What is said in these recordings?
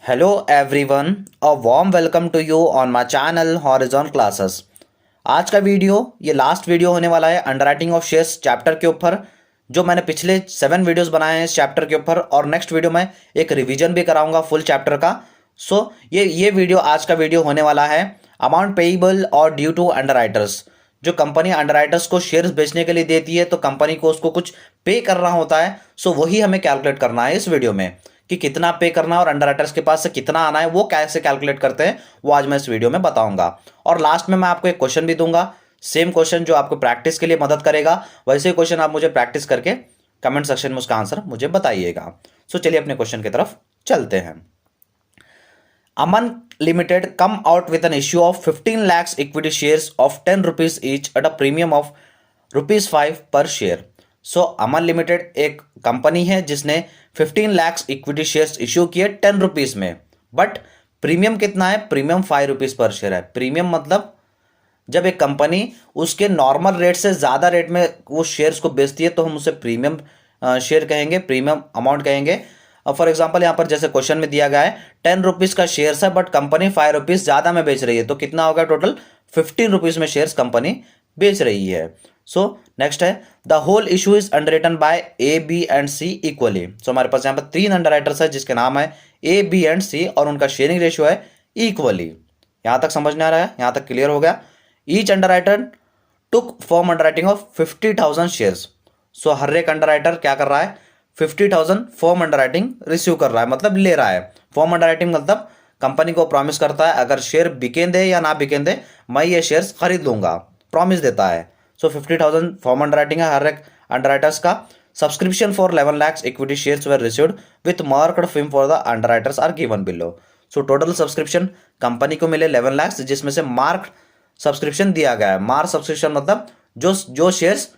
Hello everyone, a warm welcome to you on my channel Horizon Classes। आज का video ये last video होने वाला है अंडरराइटिंग ऑफ शेयर्स चैप्टर के ऊपर। जो मैंने पिछले 7 वीडियोस बनाए हैं इस चैप्टर के ऊपर, और नेक्स्ट वीडियो में एक रिवीजन भी कराऊंगा फुल चैप्टर का। ये वीडियो आज का वीडियो होने वाला है अमाउंट पेएबल और ड्यू टू अंडरराइटर्स। जो कंपनी अंडरराइटर्स को शेयर्स बेचने के लिए देती है तो कंपनी को उसको कुछ पे करना होता है। वही हमें कैलकुलेट करना है इस वीडियो में कि कितना पे करना है और अंडरराइटर्स के पास से कितना आना है, वो कैसे कैलकुलेट करते हैं वो आज मैं इस वीडियो में बताऊंगा। और लास्ट में मैं आपको एक क्वेश्चन भी दूंगा, सेम क्वेश्चन जो आपको प्रैक्टिस के लिए मदद करेगा। वैसे क्वेश्चन आप मुझे प्रैक्टिस करके कमेंट सेक्शन में उसका आंसर मुझे बताइएगा। चलिए अपने क्वेश्चन की तरफ चलते हैं। Aman Limited come out with an issue of 15 lakhs equity shares of 10 rupees each at a premium of rupees 5 per share। Aman limited एक कंपनी है जिसने 15 लाख इक्विटी शेयर्स इश्यू किए 10 रुपीज में, बट प्रीमियम कितना है? प्रीमियम 5 रुपीज पर शेयर है। Premium मतलब जब एक कंपनी उसके नॉर्मल रेट से ज़्यादा रेट में वो शेयर्स को बेचती है तो हम उसे प्रीमियम शेयर कहेंगे, प्रीमियम अमाउंट कहेंगे। फॉर एग्जांपल यहाँ पर जैसे क्वेश्चन में दिया गया है 10 रुपीज़ का शेयर्स है बट कंपनी 5 रुपीज़ ज़्यादा में बेच रही है, तो कितना होगा? टोटल 15 रुपीज़ में शेयर्स कंपनी बेच रही है। नेक्स्ट है the whole issue is underwritten by A B and C equally. हमारे पास यहाँ पर 3 अंडरराइटर्स है जिसके नाम है ए बी एंड सी और उनका शेयरिंग रेशियो है इक्वली। यहां तक समझ में आ रहा है? यहां तक क्लियर हो गया? Each underwriter took firm underwriting of 50,000 shares. हर एक अंडरराइटर क्या कर रहा है? 50,000 फॉर्म अंडरराइटिंग रिसीव कर रहा है, मतलब ले रहा है। फॉर्म अंडरराइटिंग मतलब कंपनी को प्रॉमिस करता है अगर शेयर बिकेंदे या ना बिकेंदे मैं ये शेयर्स खरीद लूंगा, प्रॉमिस देता है। 50,000 फॉर्म अंडरराइटिंग है हर एक अंडरराइटर्स का। Subscription for 11 lakhs equity shares were received with marked forms for the underwriters are given below. Total subscription company को मिले 11 lakhs, जिसमें से मार्क सब्सक्रिप्शन दिया गया है। मार्क सब्सक्रिप्शन मतलब जो जो शेयर्स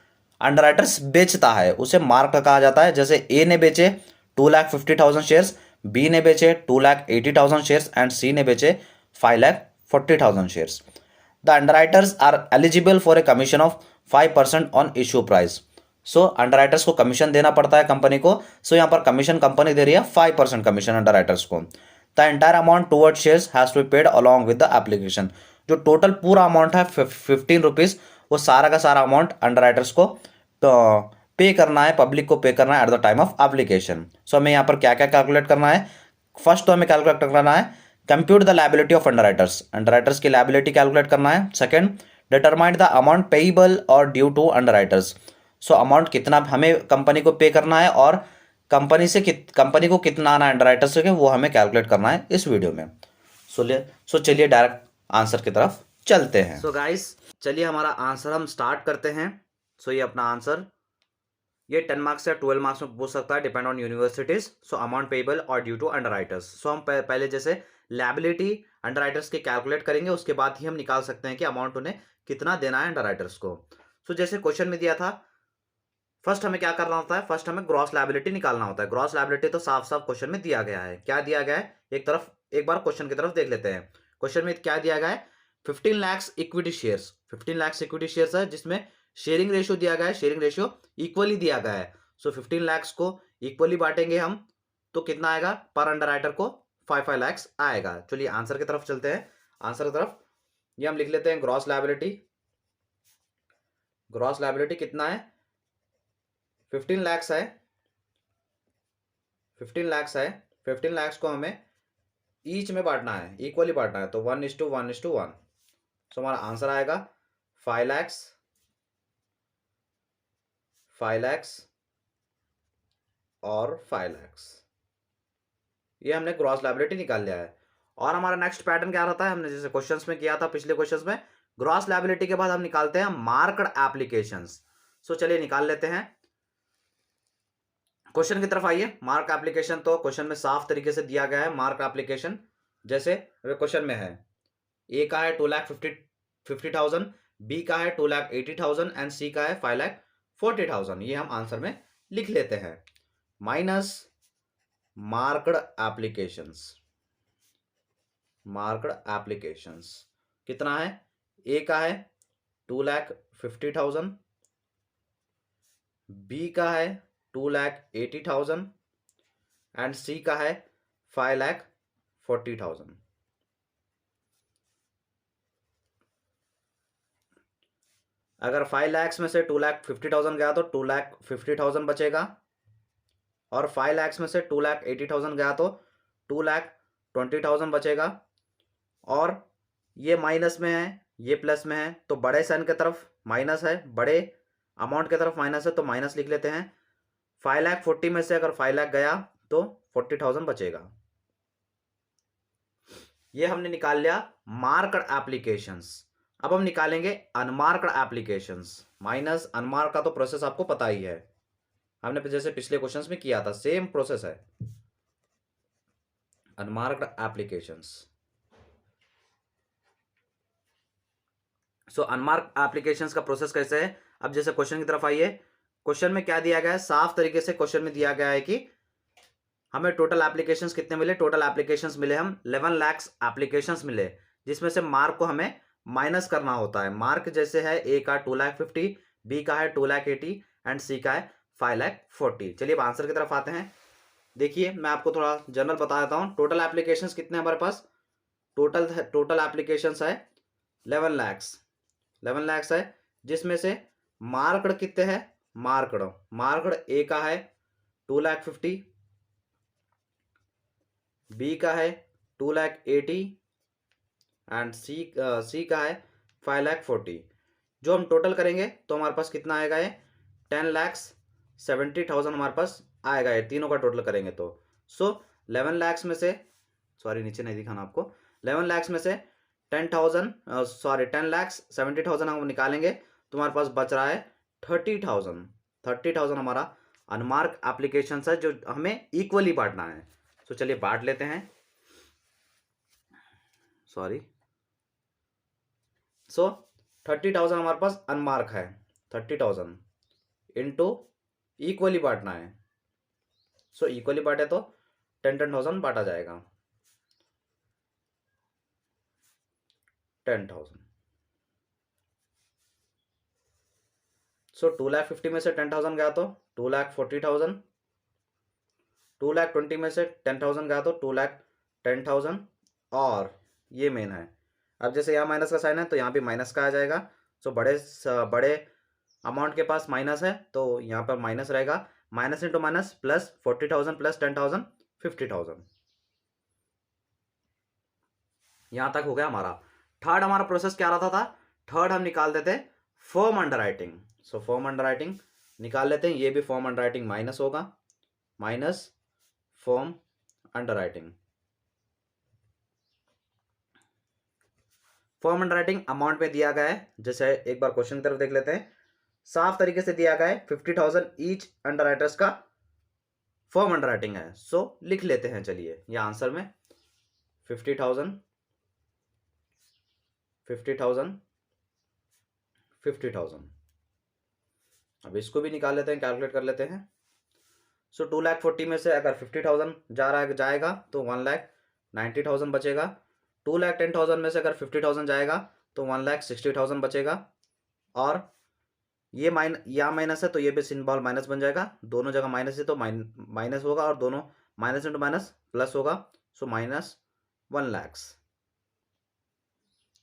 अंडरराइटर्स बेचता है उसे मार्क कहा जाता है। जैसे ए ने बेचे 2,50,000 शेयर्स, बी ने बेचे 2,80,000 शेयर्स एंड सी ने बेचे 5,40,000 shares. The underwriters are eligible for a commission of 5% on issue price. Underwriters को कमीशन देना पड़ता है कंपनी को। यहाँ पर कमीशन कंपनी दे रही है 5% कमीशन अंडरराइटर्स को। The entire amount toward shares has to be paid along with the application. जो टोटल पूरा अमाउंट है 15 रुपीज, वो सारा का सारा अमाउंट अंडरराइटर्स को तो पे करना है, पब्लिक को पे करना है at the time of application. हमें यहाँ पर क्या क्या कैलकुलेट करना है? फर्स्ट तो हमें कैलकुलेट करना है compute the liability of underwriters. Underwriters की लायबिलिटी कैलकुलेट करना है। Second, determine the amount payable और ड्यू टू अंडरराइटर्स। अमाउंट कितना हमें कंपनी को पे करना है और कंपनी को कितना आना है अंडरराइटर्स से, वो हमें कैलकुलेट करना है इस वीडियो में। चलिए डायरेक्ट आंसर की तरफ चलते हैं। गाइस चलिए हमारा आंसर हम स्टार्ट करते हैं। ये अपना आंसर ये 10 मार्क्स या 12 मार्क्स में पूछ सकता है, depend on universities. Amount payable और ड्यू टू अंडरराइटर्स। हम पहले जैसे लायबिलिटी अंडरराइटर्स की कैलकुलेट करेंगे, उसके बाद ही हम निकाल सकते हैं कि अमाउंट उन्हें कितना देना है अंडरराइटर्स को। जैसे क्वेश्चन में दिया था, फर्स्ट हमें क्या करना होता है? फर्स्ट हमें ग्रॉस लायबिलिटी निकालना होता है। ग्रॉस लायबिलिटी तो साफ साफ क्वेश्चन में दिया गया है। क्या दिया गया है एक बार क्वेश्चन की तरफ देख लेते हैं। क्वेश्चन में क्या दिया गया है? 15 lakh equity shares. 15 lakh equity shares है जिसमें शेयरिंग रेशियो दिया गया है, शेयरिंग रेशियो इक्वली दिया गया है। 15 लाख को इक्वली बांटेंगे हम तो कितना आएगा? पर अंडरराइटर को 5 लाख आएगा। चलिए आंसर की तरफ चलते हैं। आंसर की तरफ ये हम लिख लेते हैं ग्रॉस लायबिलिटी। ग्रॉस लायबिलिटी कितना है? 15 लाख है। 15 लाख है। 15 लाख को हमें ईच में बांटना है, इक्वली बांटना है, तो 1:1:1। हमारा आंसर आएगा 5 लाख, 5 लाख और 5 लाख। ये हमने ग्रॉस लायबिलिटी निकाल लिया है। और हमारा नेक्स्ट पैटर्न क्या रहता है? हमने जैसे क्वेश्चंस में किया था पिछले क्वेश्चंस में, ग्रॉस लायबिलिटी के बाद हम निकालते हैं मार्क्ड एप्लीकेशंस। चलिए निकाल लेते हैं। क्वेश्चन की तरफ आइए। मार्क एप्लीकेशन तो क्वेश्चन में साफ तरीके से दिया गया है। मार्क एप्लीकेशन जैसे क्वेश्चन में है, ए का है 2,50,000, बी का है 2,80,000 एंड सी का है 5,40,000। ये हम आंसर में लिख लेते हैं। Minus marked applications. Marked applications कितना है? ए का है 2,50,000, बी का है 2,80,000 एंड सी का है 5,40,000। 40,000। अगर 5 लाख में से 2,50,000 गया तो 2,50,000 बचेगा, और 5 लाख में से 2,80,000 गया तो 2,20,000 बचेगा। और ये माइनस में है, ये प्लस में है, तो बड़े साइन की तरफ माइनस है, बड़े अमाउंट की तरफ माइनस है, तो माइनस लिख लेते हैं। 5,40,000 में से अगर 5 लाख गया तो 40,000 बचेगा। ये हमने निकाल लिया मार्क्ड एप्लीकेशंस। अब हम निकालेंगे अनमार्क्ड एप्लीकेशंस। माइनस अनमार्क का तो प्रोसेस आपको पता ही है, हमने जैसे पिछले क्वेश्चंस में किया था, सेम प्रोसेस है। Unmarked applications. So unmarked applications का प्रोसेस कैसे है? अब जैसे क्वेश्चन की तरफ आइए। क्वेश्चन में क्या दिया गया है? साफ तरीके से क्वेश्चन में दिया गया है कि हमें टोटल एप्लीकेशंस कितने मिले। टोटल एप्लीकेशंस मिले हम 11 लाख एप्लीकेशंस मिले, जिसमें से मार्क को हमें माइनस करना होता है। मार्क जैसे है, ए का 2,50,000, बी का है 2,80,000 एंड सी का है 5,40,000। चलिए अब आंसर की तरफ आते हैं। देखिए मैं आपको थोड़ा जनरल बता देता हूँ। टोटल एप्लीकेशंस कितने हमारे पास? टोटल एप्लीकेशंस है 11 लाख है, जिसमें से मार्क्ड कितने हैं? मार्क्ड ए का है 2,50,000, बी का है 2,80,000 एंड सी का है 5,40,000। जो हम टोटल करेंगे तो हमारे पास कितना आएगा? ये 10,70,000 हमारे पास आएगा, ये तीनों का टोटल करेंगे तो। सो 11 लाख में से, सॉरी नीचे नहीं दिखाना आपको, 11 लाख में से 10,70,000 हम निकालेंगे तो हमारे पास बच रहा है 30,000 हमारा अनमार्क एप्लीकेशन है, जो हमें इक्वली बांटना है। तो चलिए बांट लेते हैं। सॉरी, सो 30,000 हमारे पास अनमार्क है, 30,000 इंटू इक्वली बांटना है। सो इक्वली बांटे तो 10,000 बांटा जाएगा, 10,000। सो 2,50,000 में से 10,000 गया तो 2,40,000, 2,20,000 में से 10,000 गया तो 2,10,000, और ये मेन है। अब जैसे यहाँ माइनस का साइन है तो यहाँ भी माइनस का आ जाएगा। सो बड़े अमाउंट के पास माइनस है तो यहाँ पर माइनस रहेगा। Minus into minus plus 40,000 plus 10,000 50,000। यहाँ तक हो गया हमारा। थर्ड हमारा प्रोसेस क्या रहता था? थर्ड हम निकाल देते form underwriting. So form underwriting निकाल लेते हैं। ये भी फॉर्म अंडरराइटिंग माइनस होगा, minus form underwriting. Form underwriting amount में दिया गया है, जैसे एक बार क्वेश्चन की तरफ देख लेते हैं। साफ तरीके से दिया गया है 50,000 ईच अंडरराइटर्स का फॉर्म अंडरराइटिंग है। सो लिख लेते हैं। चलिए ये आंसर में 50,000 50,000 50,000। अब इसको भी निकाल लेते हैं, कैलकुलेट कर लेते हैं। सो 2,40,000 में से अगर 50,000 जाएगा तो 1,90,000 बचेगा। 2,10,000 में से अगर 50,000 जाएगा तो 1,60,000 बचेगा। और ये यहाँ माइनस है तो ये भी सिंबल माइनस बन जाएगा। दोनों जगह माइनस है तो माइनस होगा, और दोनों माइनस इंटू माइनस प्लस होगा। So minus 1 lakh.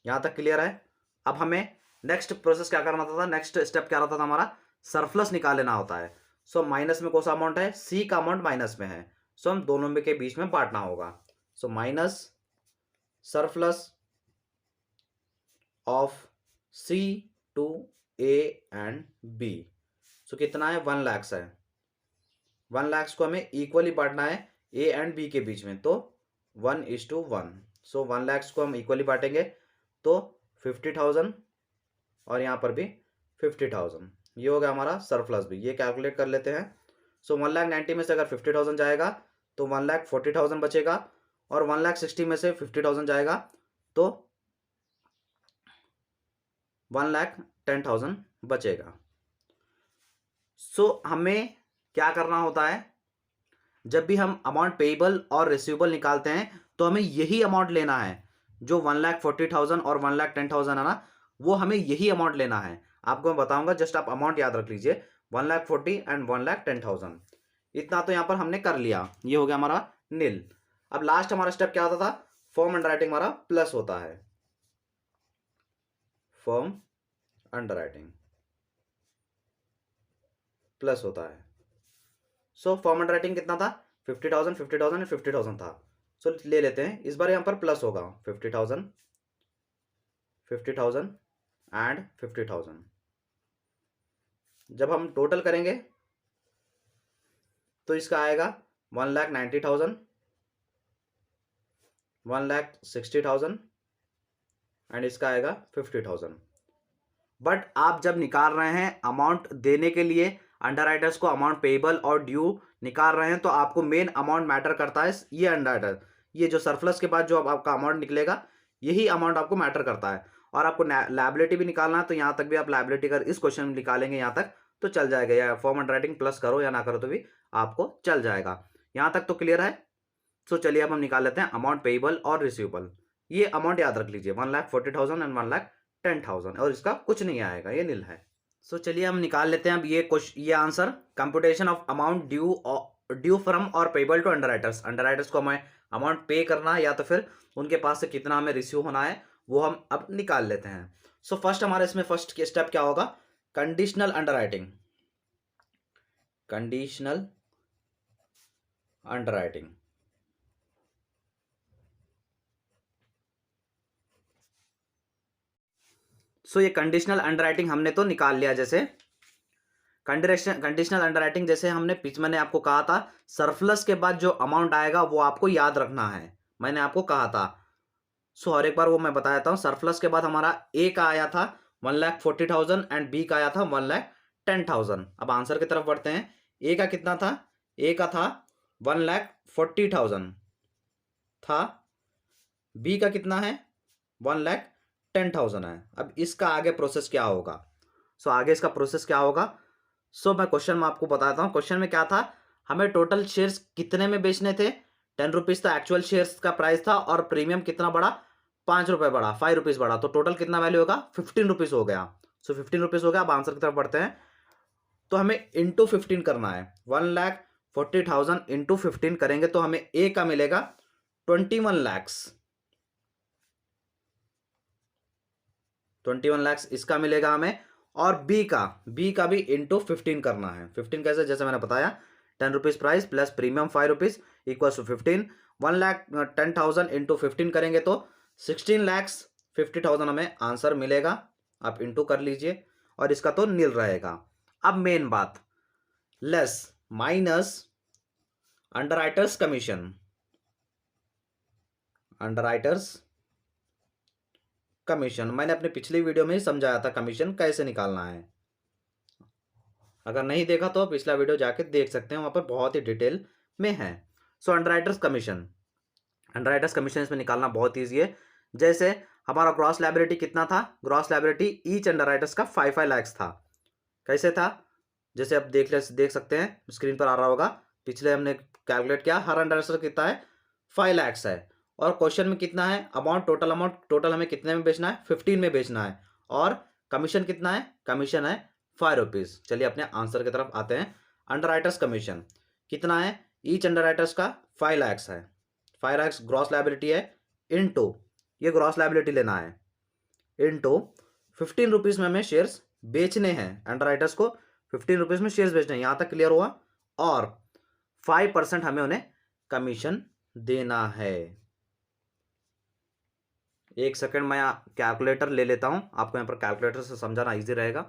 यहाँ तक क्लियर है। अब हमें नेक्स्ट प्रोसेस क्या करना था? नेक्स्ट स्टेप क्या रहता था हमारा? सरप्लस निकाल लेना होता है। सो माइनस में कौन सा अमाउंट है? सी का अमाउंट माइनस में है, सो हम दोनों में के बीच में बांटना होगा। So minus surplus of C to A and B. So कितना है? 1 लाख है। 1 लाख को हमें इक्वली बांटना है ए एंड बी के बीच में, तो 1:1। सो 1 लाख को हम इक्वली बांटेंगे तो 50,000 और यहाँ पर भी 50,000। ये हो गया हमारा सरप्लस भी। ये कैलकुलेट कर लेते हैं। सो 1,90,000 में से अगर 50,000 जाएगा तो 1,40,000 बचेगा, और 1,60,000 में से 50,000 जाएगा तो 1,10,000 बचेगा। सो हमें क्या करना होता है? जब भी हम अमाउंट पेएबल और रिसीवेबल निकालते हैं तो हमें यही अमाउंट लेना है। जो 1,40,000 और 1,10,000 है ना, वो हमें यही अमाउंट लेना है। आपको मैं बताऊंगा, जस्ट आप अमाउंट याद रख लीजिए, 1,40,000 एंड 1,10,000। इतना तो यहां पर हमने कर लिया, ये हो गया हमारा नील। अब लास्ट हमारा स्टेप क्या होता था, फर्म अंडरराइटिंग हमारा प्लस होता है, फर्म अंडरराइटिंग प्लस होता है। सो फर्म अंडरराइटिंग कितना था, 50,000 50,000 एंड 50,000 था। सो ले लेते हैं, इस बार यहाँ पर प्लस होगा 50,000 50,000 एंड 50,000। जब हम टोटल करेंगे तो इसका आएगा 1,90,000 1,60,000 एंड इसका आएगा 50,000। बट आप जब निकाल रहे हैं अमाउंट देने के लिए अंडरराइटर्स को अमाउंट पेबल और ड्यू निकाल रहे हैं, तो आपको मेन अमाउंट मैटर करता है। ये अंडरराइटर, ये जो सरप्लस के बाद जो अब आपका अमाउंट निकलेगा, यही अमाउंट आपको मैटर करता है। और आपको लायबिलिटी भी निकालना है, तो यहाँ तक भी आप लायबिलिटी अगर इस क्वेश्चन में निकालेंगे यहाँ तक तो चल जाएगा, या फॉर्म अंडरराइटिंग प्लस करो या ना करो तो भी आपको चल जाएगा। यहाँ तक तो क्लियर है। सो चलिए अब हम निकाल लेते हैं अमाउंट पेबल और रिसीवेबल। ये अमाउंट याद रख लीजिए, 1,40,000 एंड 1,10,000, और इसका कुछ नहीं आएगा, ये नील है। सो चलिए हम निकाल लेते हैं अब ये answer, computation of amount due from और पेबल टू अंडरराइटर्स। अंडरराइटर्स को हमें अमाउंट पे करना है या तो फिर उनके पास से कितना हमें रिसीव होना है, वो हम अब निकाल लेते हैं। सो फर्स्ट हमारे इसमें फर्स्ट स्टेप क्या होगा, कंडीशनल अंडरराइटिंग। कंडीशनल अंडरराइटिंग, सो ये कंडीशनल अंडरराइटिंग हमने तो निकाल लिया। जैसे कंडीशनल अंडरराइटिंग, जैसे मैंने आपको कहा था सरप्लस के बाद जो अमाउंट आएगा वो आपको याद रखना है, मैंने आपको कहा था। सो हर एक बार वो मैं बता देता हूँ। सरप्लस के बाद हमारा ए का आया था 1,40,000 एंड बी का आया था 1,10,000। अब आंसर की तरफ बढ़ते हैं। ए का कितना था, ए का था 1,40,000 था, बी का कितना है 1,10,000 है। अब इसका आगे प्रोसेस क्या होगा, सो आगे इसका प्रोसेस क्या होगा, सो मैं क्वेश्चन में आपको बताता हूँ। क्वेश्चन में क्या था, हमें टोटल शेयर्स कितने में बेचने थे, 10 रुपीज़ था एक्चुअल शेयर्स का प्राइस था, और प्रीमियम कितना बढ़ा, 5 रुपये बढ़ा, 5 रुपीज़ बढ़ा, तो टोटल कितना वैल्यू होगा, 15 रुपीज़ हो गया। सो 15 रुपीज़ हो गया। अब आंसर की तरफ बढ़ते हैं। तो हमें इंटू 15 करना है, 1,40,000 इंटू 15 करेंगे तो हमें ए का मिलेगा 21 lakhs, 21 lakhs इसका मिलेगा हमें। और बी का भी इंटू 15 करना है। 15 कैसे, जैसे मैंने बताया 10 rupees price plus premium 5 rupees equal to 15। 1,10,000 into 15 करेंगे तो 16,50,000 हमें आंसर मिलेगा। आप इंटू कर लीजिए और इसका तो नील रहेगा। अब मेन बात, less minus underwriters commission, underwriters commission मैंने अपने पिछली वीडियो में ही समझाया था कमीशन कैसे निकालना है। अगर नहीं देखा तो पिछला वीडियो जाके देख सकते हैं, वहाँ पर बहुत ही डिटेल में है। सो अंडरराइटर्स कमीशन इसमें निकालना बहुत ईजी है। जैसे हमारा ग्रॉस लायबिलिटी कितना था, ग्रॉस लायबिलिटी ईच अंडरराइटर्स का 5 lakhs था। कैसे था, जैसे आप देख सकते हैं, स्क्रीन पर आ रहा होगा। पिछले हमने कैलकुलेट किया, हर अंडरराइटर कितना है 5 lakhs है, और क्वेश्चन में कितना है अमाउंट टोटल हमें कितने में बेचना है, 15 में बेचना है, और कमीशन कितना है, कमीशन है 5 रुपीज़। चलिए अपने आंसर की तरफ आते हैं। अंडरराइटर्स कमीशन कितना है, ईच अंडरराइटर्स का 5 lakhs है, 5 lakhs ग्रॉस लायबिलिटी है, इनटू ये ग्रॉस लायबिलिटी लेना है, इनटू 15 रुपीज़ में हमें शेयर्स बेचने हैं, अंडरराइटर्स को 15 रुपीज़ में शेयर्स बेचने हैं। यहाँ तक क्लियर हुआ। और 5% हमें उन्हें कमीशन देना है। एक सेकंड मैं कैलकुलेटर ले लेता हूं, आपको यहां पर कैलकुलेटर से समझाना इजी रहेगा।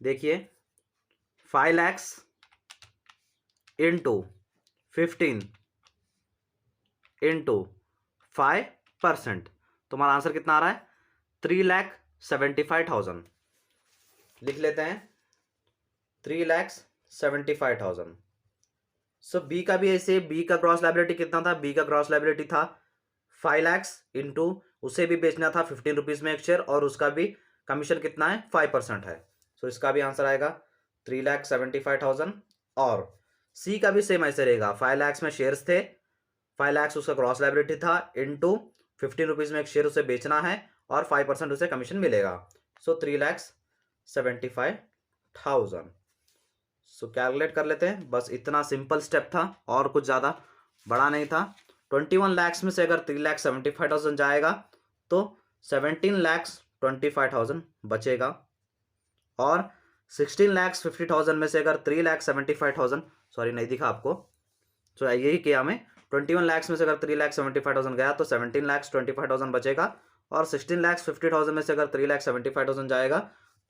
देखिए 5 lakhs इंटू 15 इंटू 5%, तुम्हारा आंसर कितना आ रहा है 3,75,000। लिख लेते हैं 3,75,000। सो बी का भी ऐसे, बी का ग्रॉस लायबिलिटी कितना था, बी का ग्रॉस लायबिलिटी था 5 lakhs इंटू उसे भी बेचना था 15 रुपीज़ में एक शेयर, और उसका भी कमीशन कितना है 5% है। सो इसका भी आंसर आएगा 3,75,000। और सी का भी सेम ऐसे रहेगा, 5 lakhs में शेयर्स थे, 5 lakhs उसका ग्रॉस लायबिलिटी था, इंटू 15 रुपीज़ में एक शेयर उसे बेचना है, और 5% उसे कमीशन मिलेगा। सो 3,75,000। सो कैलकुलेट कर लेते हैं। बस इतना सिंपल स्टेप था और कुछ ज़्यादा बड़ा नहीं था। 21 lakhs में से अगर 3,75,000 जाएगा तो 17,25,000 बचेगा, और 16,50,000 में से अगर 3,75,000, सॉरी नहीं दिखा आपको, तो यही किया हमें। 21 lakhs में से अगर 3,75,000 गया तो 17,25,000 बचेगा, और 16,50,000 में से अगर 3,75,000 जाएगा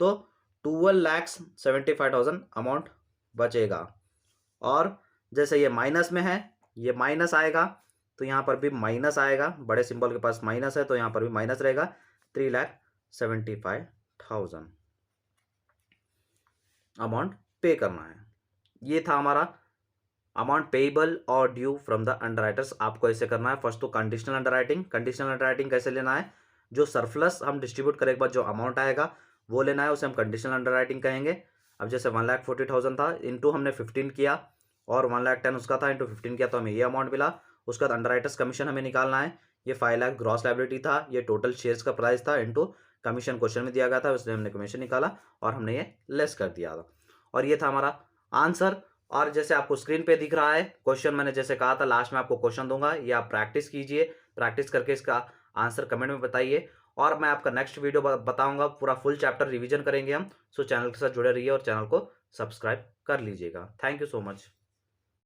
तो 12,75,000 अमाउंट बचेगा। और जैसे ये माइनस में है, ये माइनस आएगा तो यहाँ पर भी माइनस आएगा, बड़े सिंबल के पास माइनस है तो यहाँ पर भी माइनस रहेगा। 3,75,000 अमाउंट पे करना है। ये था हमारा अमाउंट पेएबल और ड्यू फ्रॉम द अंडरराइटर्स। आपको ऐसे करना है। फर्स्ट तो कंडीशनल अंडरराइटिंग। कंडीशनल अंडरराइटिंग कैसे लेना है, जो सरप्लस हम डिस्ट्रीब्यूट करें के बाद जो अमाउंट आएगा वो लेना है, उसे हम कंडीशनल अंडरराइटिंग कहेंगे। अब जैसे 1,40,000 था, इंटू हमने 15 किया, और 1,10,000 उसका था, इंटू 15 किया तो हमें ये अमाउंट मिला। उसके बाद अंडरराइटर्स कमीशन हमें निकालना है। ये 5 लाख ग्रॉस लायबिलिटी था, ये टोटल शेयर्स का प्राइस था, इंटू कमीशन क्वेश्चन में दिया गया था, इसलिए हमने कमीशन निकाला और हमने ये लेस कर दिया था, और ये था हमारा आंसर। और जैसे आपको स्क्रीन पे दिख रहा है क्वेश्चन, मैंने जैसे कहा था लास्ट में आपको क्वेश्चन दूंगा, ये आप प्रैक्टिस कीजिए, प्रैक्टिस करके इसका आंसर कमेंट में बताइए, और मैं आपका नेक्स्ट वीडियो बताऊंगा, पूरा फुल चैप्टर रिवीजन करेंगे हम। सो चैनल के साथ जुड़े रहिए और चैनल को सब्सक्राइब कर लीजिएगा। Thank you so much.